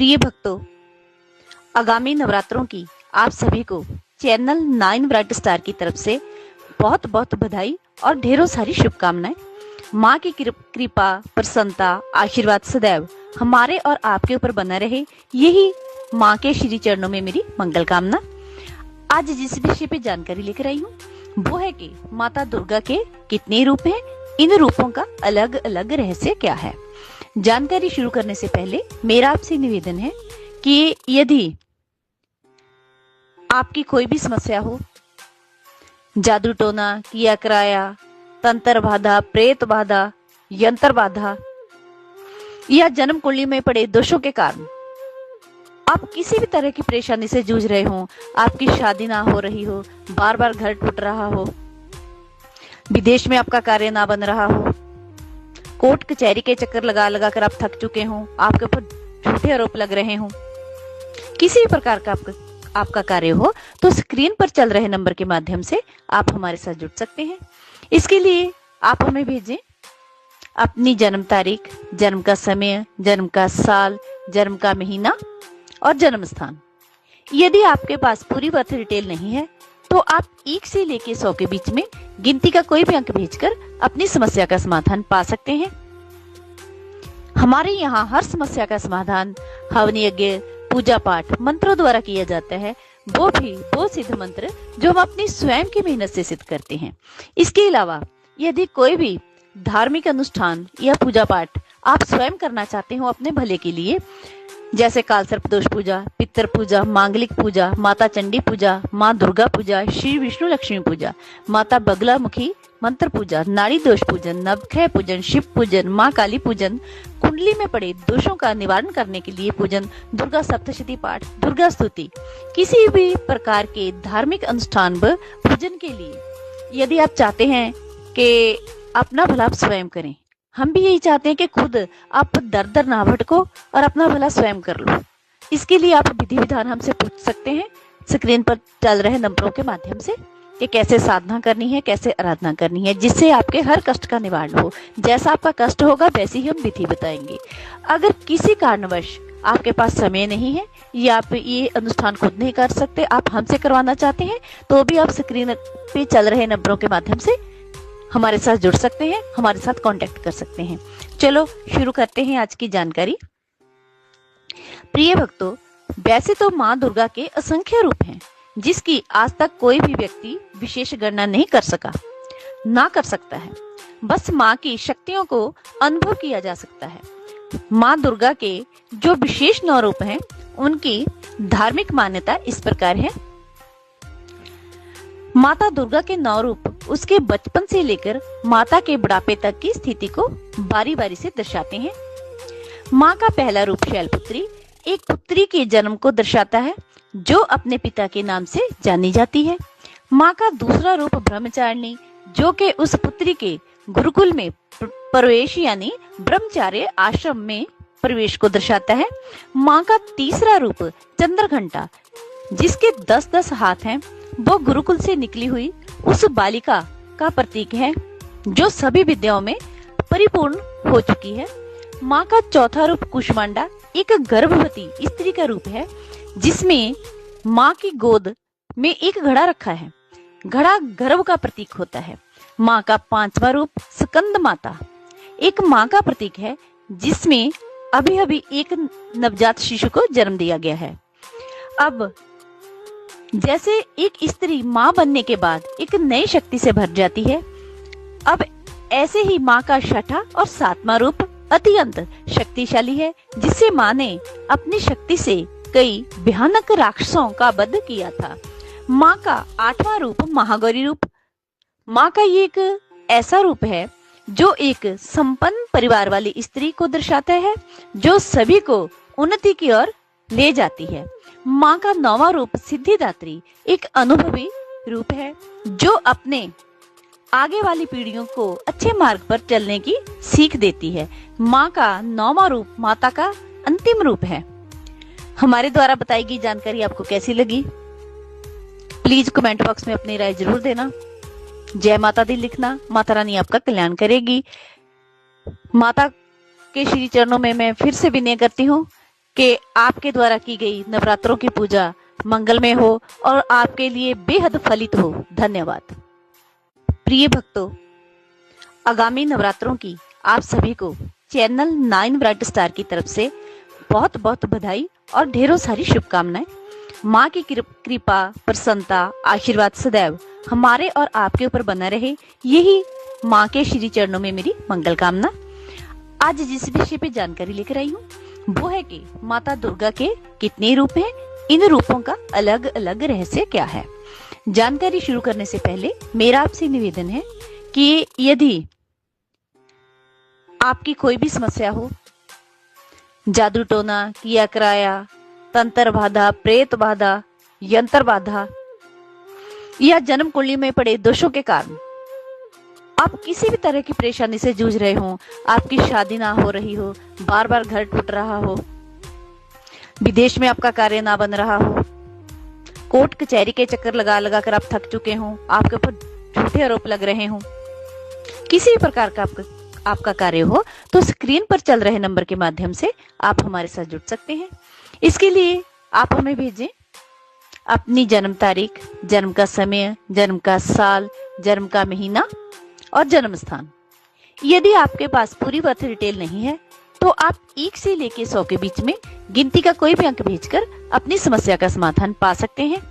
प्रिय भक्तों, आगामी नवरात्रों की आप सभी को चैनल 9 ब्राइट स्टार की तरफ से बहुत बहुत बधाई और ढेरों सारी शुभकामनाएं। माँ की कृपा, प्रसन्नता, आशीर्वाद सदैव हमारे और आपके ऊपर बना रहे, यही माँ के श्री चरणों में मेरी मंगल कामना। आज जिस विषय पे जानकारी लेकर आई हूँ वो है कि माता दुर्गा के कितने रूप हैं, इन रूपों का अलग अलग रहस्य क्या है। जानकारी शुरू करने से पहले मेरा आपसे निवेदन है कि यदि आपकी कोई भी समस्या हो, जादू टोना, किया कराया, तंत्र बाधा, प्रेत बाधा, यंत्र बाधा या जन्म कुंडली में पड़े दोषों के कारण आप किसी भी तरह की परेशानी से जूझ रहे हो, आपकी शादी ना हो रही हो, बार बार घर टूट रहा हो, विदेश में आपका कार्य ना बन रहा हो, कोर्ट कचहरी के चक्कर लगा लगा कर आप थक चुके हो, आपके ऊपर झूठे आरोप लग रहे हो, किसी भी प्रकार का आपका कार्य हो, तो स्क्रीन पर चल रहे नंबर के माध्यम से आप हमारे साथ जुड़ सकते हैं। इसके लिए आप हमें भेजें अपनी जन्म तारीख, जन्म का समय, जन्म का साल, जन्म का महीना और जन्म स्थान। यदि आपके पास पूरी बर्थ डिटेल नहीं है तो आप 1 से लेकर 100 के बीच में गिनती का कोई भी अंक भेजकर अपनी समस्या का समाधान पा सकते हैं। हमारे यहाँ हर समस्या का समाधान हवन यज्ञ, पूजा पाठ, मंत्रों द्वारा किया जाता है, वो भी वो सिद्ध मंत्र जो हम अपनी स्वयं की मेहनत से सिद्ध करते हैं। इसके अलावा यदि कोई भी धार्मिक अनुष्ठान या पूजा पाठ आप स्वयं करना चाहते हो अपने भले के लिए, जैसे कालसर्प दोष पूजा, पितर पूजा, मांगलिक पूजा, माता चंडी पूजा, माँ दुर्गा पूजा, श्री विष्णु लक्ष्मी पूजा, माता बगलामुखी मंत्र पूजा, नाड़ी दोष पूजन, नवग्रह पूजन, शिव पूजन, माँ काली पूजन, कुंडली में पड़े दोषों का निवारण करने के लिए पूजन, दुर्गा सप्तशती पाठ, दुर्गा स्तुति, किसी भी प्रकार के धार्मिक अनुष्ठान व पूजन के लिए यदि आप चाहते हैं कि अपना भला आप स्वयं करें, हम भी यही चाहते हैं कि खुद आप दर दर ना भटको और अपना भला स्वयं कर लो। इसके लिए आप विधि विधान हमसे पूछ सकते हैं स्क्रीन पर चल रहे नंबरों के माध्यम से कि कैसे साधना करनी है, कैसे आराधना करनी है, जिससे आपके हर कष्ट का निवारण हो। जैसा आपका कष्ट होगा वैसे ही हम विधि बताएंगे। अगर किसी कारणवश आपके पास समय नहीं है या आप ये अनुष्ठान खुद नहीं कर सकते, आप हमसे करवाना चाहते हैं, तो भी आप स्क्रीन पे चल रहे नंबरों के माध्यम से हमारे साथ जुड़ सकते हैं, हमारे साथ कांटेक्ट कर सकते हैं। चलो शुरू करते हैं आज की जानकारी। प्रिय भक्तों, वैसे तो माँ दुर्गा के असंख्य रूप हैं जिसकी आज तक कोई भी व्यक्ति विशेष गणना नहीं कर सका, ना कर सकता है। बस माँ की शक्तियों को अनुभव किया जा सकता है। माँ दुर्गा के जो विशेष 9 रूप हैं उनकी धार्मिक मान्यता इस प्रकार है। माता दुर्गा के 9 रूप उसके बचपन से लेकर माता के बुढ़ापे तक की स्थिति को बारी बारी से दर्शाते हैं। माँ का पहला रूप शैलपुत्री एक पुत्री के जन्म को दर्शाता है जो अपने पिता के नाम से जानी जाती है। माँ का दूसरा रूप ब्रह्मचारिणी जो कि उस पुत्री के गुरुकुल में प्रवेश यानी ब्रह्मचार्य आश्रम में प्रवेश को दर्शाता है। माँ का तीसरा रूप चंद्रघंटा जिसके 10-10 हाथ हैं, वो गुरुकुल से निकली हुई उस बालिका का प्रतीक है जो सभी विद्याओं में परिपूर्ण हो चुकी है। माँ का चौथा रूप कुष्मांडा एक गर्भवती स्त्री का रूप है जिसमें माँ की गोद में एक घड़ा रखा है। घड़ा गर्भ का प्रतीक होता है। माँ का 5वां रूप स्कंद माता एक माँ का प्रतीक है जिसमें अभी अभी एक नवजात शिशु को जन्म दिया गया है। अब जैसे एक स्त्री माँ बनने के बाद एक नई शक्ति से भर जाती है, अब ऐसे ही माँ का 6ठा और 7वां रूप अत्यंत शक्तिशाली है जिससे माँ ने अपनी शक्ति से कई भयानक राक्षसों का वध किया था। माँ का 8वां रूप महागौरी रूप। माँ का ये एक ऐसा रूप है जो एक संपन्न परिवार वाली स्त्री को दर्शाता है जो सभी को उन्नति की ओर ले जाती है। माँ का 9वां रूप सिद्धिदात्री एक अनुभवी रूप है जो अपने आगे वाली पीढ़ियों को अच्छे मार्ग पर चलने की सीख देती है। माँ का 9वां रूप माता का अंतिम रूप है। हमारे द्वारा बताई गई जानकारी आपको कैसी लगी? प्लीज कमेंट बॉक्स में अपनी राय जरूर देना। जय माता दी लिखना। माता रानी आपका कल्याण करेगी। माता के श्री चरणों में मैं फिर से विनय करती हूँ कि आपके द्वारा की गई नवरात्रों की पूजा मंगलमय हो और आपके लिए बेहद फलित हो। धन्यवाद। प्रिय भक्तों, आगामी नवरात्रों की आप सभी को चैनल 9 ब्राइट स्टार की तरफ से बहुत बहुत बधाई और ढेरों सारी शुभकामनाएं। माँ की कृपा, प्रसन्नता, आशीर्वाद सदैव हमारे और आपके ऊपर बना रहे, यही माँ के श्री चरणों में मेरी मंगल कामना। आज जिस विषय पे जानकारी लेकर आई हूँ वो है कि माता दुर्गा के कितने रूप हैं, इन रूपों का अलग अलग रहस्य क्या है। जानकारी शुरू करने से पहले मेरा आपसे निवेदन है कि यदि आपकी कोई भी समस्या हो, जादू टोना, किया कराया, तंत्र बाधा, प्रेत बाधा, यंत्र बाधा या जन्म कुंडली में पड़े दोषों के कारण आप किसी भी तरह की परेशानी से जूझ रहे हो, आपकी शादी ना हो रही हो, बार बार घर टूट रहा हो, विदेश में आपका कार्य ना बन रहा हो, कोर्ट कचहरी के चक्कर लगा लगा कर आप थक चुके हो, आपके ऊपर झूठे आरोप लग रहे हो, किसी भी प्रकार का आपका कार्य हो, तो स्क्रीन पर चल रहे नंबर के माध्यम से आप हमारे साथ जुड़ सकते हैं। इसके लिए आप हमें भेजें अपनी जन्म तारीख, जन्म का समय, जन्म का साल, जन्म का महीना और जन्म स्थान। यदि आपके पास पूरी बर्थ डिटेल नहीं है तो आप 1 से लेकर 100 के बीच में गिनती का कोई भी अंक भेजकर अपनी समस्या का समाधान पा सकते हैं।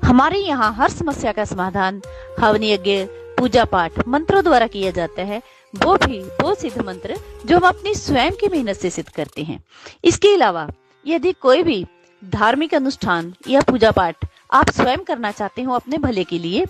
हमारे यहाँ हर समस्या का समाधान हवन यज्ञ, पूजा पाठ, मंत्रों द्वारा किया जाता है, वो सिद्ध मंत्र जो हम अपनी स्वयं की मेहनत से सिद्ध करते हैं। इसके अलावा यदि कोई भी धार्मिक अनुष्ठान या पूजा पाठ आप स्वयं करना चाहते हो अपने भले के लिए,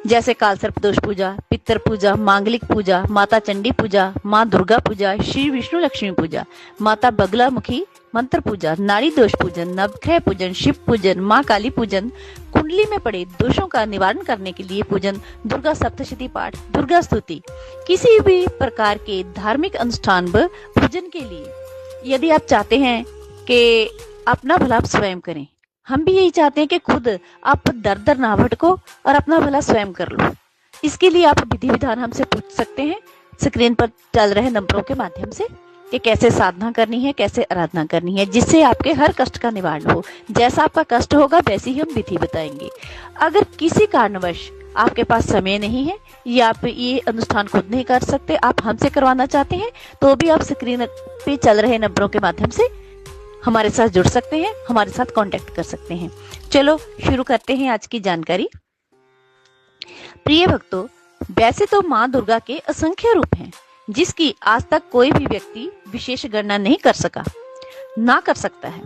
जैसे काल सर्प दोष पूजा, पितर पूजा, मांगलिक पूजा, माता चंडी पूजा, माँ दुर्गा पूजा, श्री विष्णु लक्ष्मी पूजा, माता बगला मुखी मंत्र पूजा, नाड़ी दोष पूजन, नवग्रह पूजन, शिव पूजन, माँ काली पूजन, कुंडली में पड़े दोषों का निवारण करने के लिए पूजन, दुर्गा सप्तशती पाठ, दुर्गा स्तुति, किसी भी प्रकार के धार्मिक अनुष्ठान व पूजन के लिए यदि आप चाहते हैं कि अपना भला आप स्वयं करें, हम भी यही चाहते हैं कि खुद आप दर दर ना भटको और अपना भला स्वयं कर लो। इसके लिए आप विधि विधान हमसे पूछ सकते हैं स्क्रीन पर चल रहे नंबरों के माध्यम से कि कैसे साधना करनी है, कैसे आराधना करनी है, जिससे आपके हर कष्ट का निवारण हो। जैसा आपका कष्ट होगा वैसे ही हम विधि बताएंगे। अगर किसी कारणवश आपके पास समय नहीं है या आप ये अनुष्ठान खुद नहीं कर सकते, आप हमसे करवाना चाहते हैं, तो भी आप स्क्रीन पे चल रहे नंबरों के माध्यम से हमारे साथ जुड़ सकते हैं, हमारे साथ कांटेक्ट कर सकते हैं। चलो शुरू करते हैं आज की जानकारी। प्रिय भक्तों, वैसे तो माँ दुर्गा के असंख्य रूप हैं, जिसकी आज तक कोई भी व्यक्ति विशेष गणना नहीं कर सका, ना कर सकता है।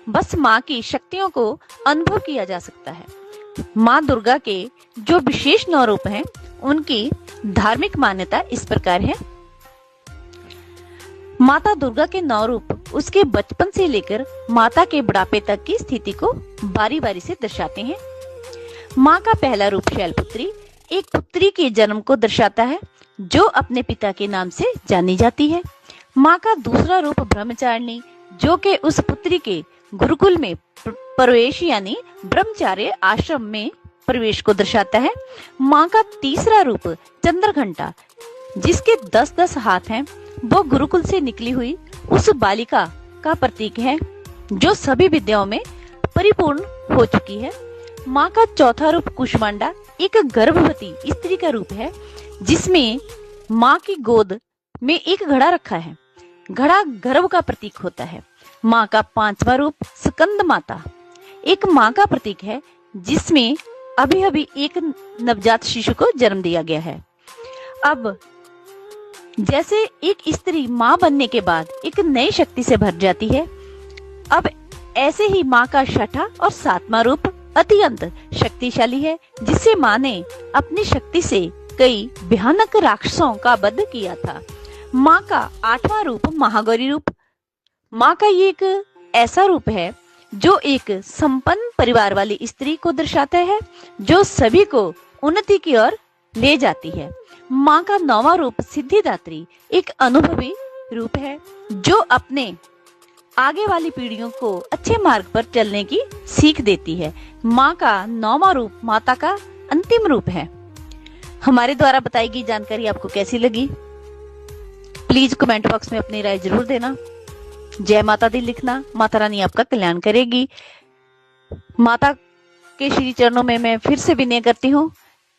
बस माँ की शक्तियों को अनुभव किया जा सकता है। माँ दुर्गा के जो विशेष 9 रूप हैं, उनकी धार्मिक मान्यता इस प्रकार है। माता दुर्गा के 9 रूप उसके बचपन से लेकर माता के बुढ़ापे तक की स्थिति को बारी बारी से दर्शाते हैं। माँ का पहला रूप शैलपुत्री एक पुत्री के जन्म को दर्शाता है, जो अपने पिता के नाम से जानी जाती है। माँ का दूसरा रूप ब्रह्मचारिणी, जो कि उस पुत्री के गुरुकुल में प्रवेश यानी ब्रह्मचार्य आश्रम में प्रवेश को दर्शाता है। माँ का तीसरा रूप चंद्रघंटा, जिसके 10-10 हाथ हैं, वो गुरुकुल से निकली हुई उस बालिका का प्रतीक है जो सभी विद्याओं में परिपूर्ण हो चुकी है। माँ का चौथा रूप कुष्मांडा एक गर्भवती स्त्री का रूप है, जिसमें माँ की गोद में एक घड़ा रखा है। घड़ा गर्भ का प्रतीक होता है। माँ का 5वां रूप स्कंद माता एक माँ का प्रतीक है, जिसमें अभी अभी एक नवजात शिशु को जन्म दिया गया है। अब जैसे एक स्त्री माँ बनने के बाद एक नई शक्ति से भर जाती है, अब ऐसे ही माँ का 6ठा और 7वां रूप अत्यंत शक्तिशाली है, जिससे माँ ने अपनी शक्ति से कई भयानक राक्षसों का वध किया था। माँ का 8वां रूप महागौरी रूप। माँ का ये एक ऐसा रूप है जो एक संपन्न परिवार वाली स्त्री को दर्शाता है, जो सभी को उन्नति की ओर ले जाती है। माँ का 9वां रूप सिद्धिदात्री एक अनुभवी रूप है, जो अपने आगे वाली पीढ़ियों को अच्छे मार्ग पर चलने की सीख देती है। माँ का 9वां रूप माता का अंतिम रूप है। हमारे द्वारा बताई गई जानकारी आपको कैसी लगी? प्लीज कमेंट बॉक्स में अपनी राय जरूर देना। जय माता दी लिखना, माता रानी आपका कल्याण करेगी। माता के श्री चरणों में मैं फिर से विनय करती हूँ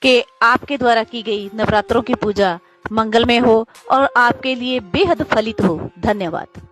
कि आपके द्वारा की गई नवरात्रों की पूजा मंगलमय हो और आपके लिए बेहद फलित हो। धन्यवाद।